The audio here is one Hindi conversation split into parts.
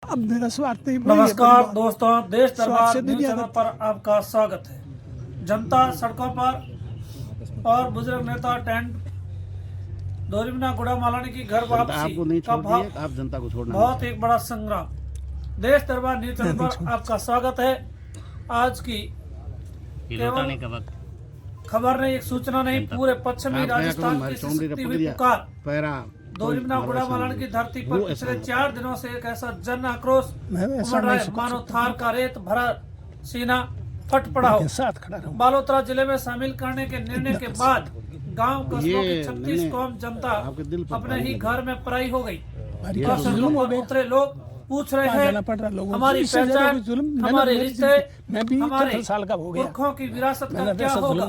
अब मेरा स्वार्थ ही नमस्कार दोस्तों, देश दरबार न्यूज चैनल पर आपका स्वागत है। जनता सड़कों पर और बुजुर्ग नेता टेंट दोरिमना गुड़ा मालानी की घर वापसी का आप जनता को छोड़ना बहुत एक बड़ा संग्राम। देश दरबार न्यूज चैनल पर आपका स्वागत है। आज की केवल खबर नहीं, एक सूचना नहीं, पूरे पश्चिमी राजस्थान की सिसकती हुई पुकार दोरिमना गुड़ा मालानी की धरती पर पिछले 4 दिनों से एक ऐसा जन आक्रोश उमड़ रहा है मानो थार का रेत भरा सीना फट पड़ा हो। बालोतरा जिले में शामिल करने के निर्णय के बाद गांव कस्बों की 36 कौम जनता अपने ही घर में पराई हो गई। उतरे लोग पूछ रहे हैं हमारी पहचान, हमारे रिश्ते, हमारे पुरखों की विरासत का क्या होगा।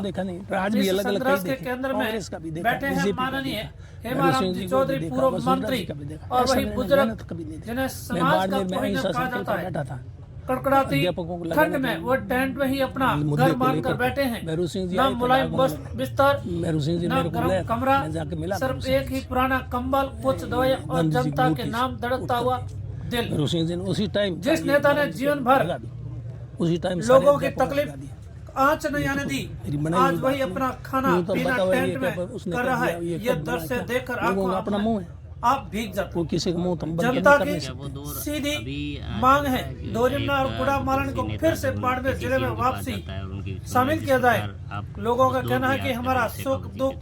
इस संघर्ष के केंद्र में बैठे हैं माननीय हेमाराम जी चौधरी, पूर्व मंत्री, और वही बुजुर्ग जिन्हें समाज का कोहिनूर कहा जाता है। कड़कड़ाती ठंड में वो टेंट में ही अपना घर मान कर बैठे हैं। न मुलायम बिस्तर, न गर्म कमरा, सिर्फ एक ही पुराना कंबल, कुछ दवाइयाँ और जनता के नाम धड़कता हुआ दिल। उसी टाइम जिस नेता ने जीवन भर उसी टाइम लोगों की तकलीफ आंच नहीं आने दी, आज वही अपना खाना पीना टेंट में कर रहा है। ये दृश्य देखकर आंखों अपना मुंह है, आप भीग जाते। किसी का मुंह जनता की सीधी मांग है दोरिमना और गुड़ा मालानी को फिर से बाड़मेर जिले में वापसी शामिल किया जाए। लोगों का कहना है कि हमारा सुख दुख,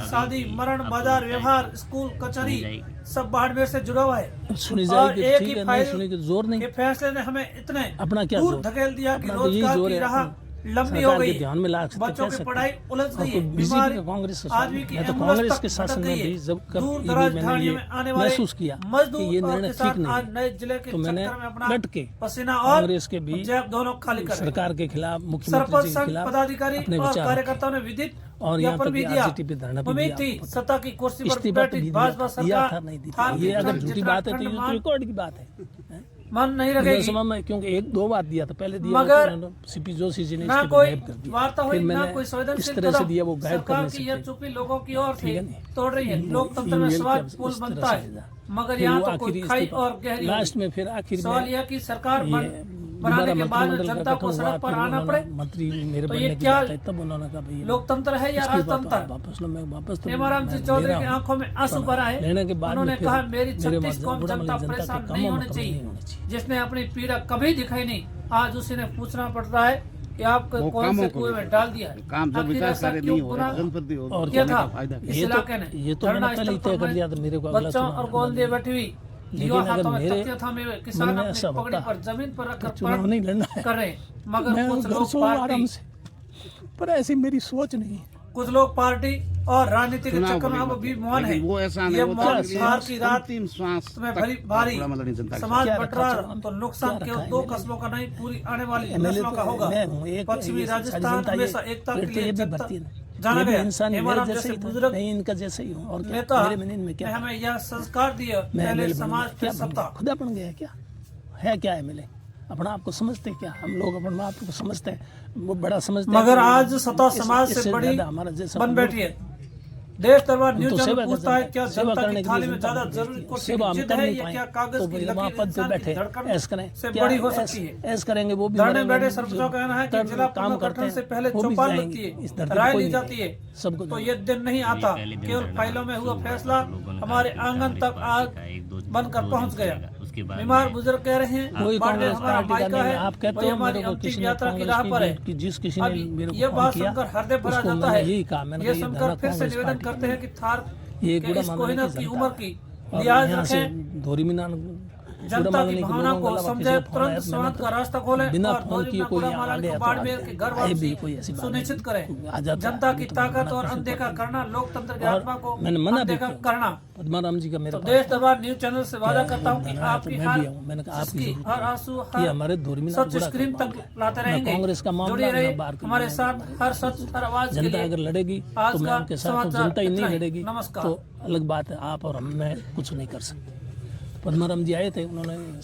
शादी मरण, बाजार व्यवहार, स्कूल कचहरी सब बाड़मेर से जुड़ा हुआ है। सुनी और जाए एक ही फाइल जोर नहीं के फैसले ने हमें इतने अपना क्या दूर धकेल दिया कि रोजगार की राह लंबी हो गई, ध्यान में ला बच्चों की पढ़ाई उलझ गई है, बीमारी, आदमी की कांग्रेस के शासन में भी जब दूर दराज ढाणियों में आने वाले महसूस किया मजदूर और किसान आज नए जिले के चक्कर में अपना डट के पसीना और कांग्रेस के भी जेब दोनों खाली कर सरकार के खिलाफ, मुख्यमंत्री सरपंच के संघ खिलाफ पदाधिकारी और कार्यकर्ताओं ने विदित और यहाँ ज्ञापन भी दिया। उम्मीद थी सत्ता की कुर्सी पर बैठी भाजपा सरकार ये अगर झूठी बात है तो ये तो रिकॉर्ड की बात है, मन नहीं रखेगी। में क्योंकि 1-2 बार दिया था, पहले दिया मगर सीपी जोशी जी ने ना कोई वार्ता हुई, ना कोई संवेदनशील इस तरह से दिया वो गायब करने से यह चुप्पी लोगों की ओर से तोड़ रही है। लोकतंत्र में स्वाद पुल बनता है, मगर यहाँ तो कोई खाई और गहरी। लास्ट में फिर आखिर सवाल यह कि सरकार बनाने के बाद जनता को सड़क पर आना पड़े, मंत्री मेरे तो ये क्या तब उन्होंने कहा भाई लोकतंत्र है या राजतंत्र। वापस हेमाराम जी चौधरी की आंखों में आंसू भरा है। उन्होंने कहा मेरी 36 कौम जनता परेशान नहीं होनी चाहिए। जिसने अपनी पीड़ा कभी दिखाई नहीं, आज उसी ने पूछना पड़ रहा है कि आपको कौन से कुएं में डाल दिया है। काम जब विकास कार्य नहीं हो रहा जनप्रति और क्या था इस इलाके ने। ये तो मैंने पहले तय कर दिया था। मेरे को बच्चों और गोद लिए बैठी हुई युवा हाथों में तख्तियां थामे हुए किसान अपनी पगड़ी पर जमीन पर रखकर चुनाव नहीं लड़ना है कर रहे, मगर कुछ लोग आराम से, पर ऐसी मेरी सोच नहीं है। कुछ लोग पार्टी और राजनीति के चक्कर में अब भी मौन है। वो ऐसा ये मौन हार की रात श्वास में भारी समाज बंटवारा तो नुकसान केवल 2 कस्बों का नहीं, पूरी आने वाली नस्लों का होगा। पश्चिमी राजस्थान हमेशा एकता के लिए जाना गया। हेमाराम जैसे बुजुर्ग इनका जैसे ही और नेता ने हमें यह संस्कार दिया, पहले समाज फिर सत्ता। खुदा बन गया क्या है, क्या है मिले अपना आपको समझते क्या? हम लोग अपना आपको समझते हैं, वो बड़ा समझते हैं, मगर आज सत्ता समाज से बड़ी बन बैठी है। देश दरबार न्यूज चैनल पूछता है क्या जनता की थाली में ज्यादा जरूरी कुर्सी की जिद है या क्या कागज की लकीर इंसान की धड़कन से बड़ी हो सकती है। ऐस करेंगे वो भी धरने बैठे सरपंचों का कहना है कि जिला काम गठन से पहले चौपाल लगती है, राय ली जाती है, सबको तो ये दिन नहीं आता। केवल फाइलों में हुआ फैसला हमारे आंगन तक आग बनकर पहुंच गया। बीमार बुजुर्ग कह रहे हैं कोई कांग्रेस पार्टी का है, आप कहते हो हमारी अंतिम यात्रा की राह पर है कि जिस किसी ने मेरे ये को बात किया सुनकर हृदय भरा जाता है। यही कहा मैंने, ये सुनकर फिर से निवेदन करते हैं कि थार ये के इस कोहिनूर की उम्र की और लिहाज यहाँ से रखें, दोरिमना जनता की भावना को समझे, तुरंत समाज का रास्ता खोले और दोरिमना गुड़ा मालानी को बाड़मेर के घर वापसी सुनिश्चित करें। जनता की ताकत और अनदेखा करना लोकतंत्र की आत्मा को अनदेखा करना। पद्माराम जी का मेरे तो देश दरबार न्यूज चैनल से वादा करता हूँ कि आपकी हर आंसू हमारे दोरिमना सच स्क्रीन तक लाते रहेंगे। कांग्रेस का जुड़े मामला रहे हमारे साथ, हर सच हर आवाज के जनता लिए। अगर लड़ेगी तो मैं उनके साथ, जनता ही नहीं लड़ेगी तो अलग बात है। आप और हम में कुछ नहीं कर सकते। पद्माराम जी आए थे, उन्होंने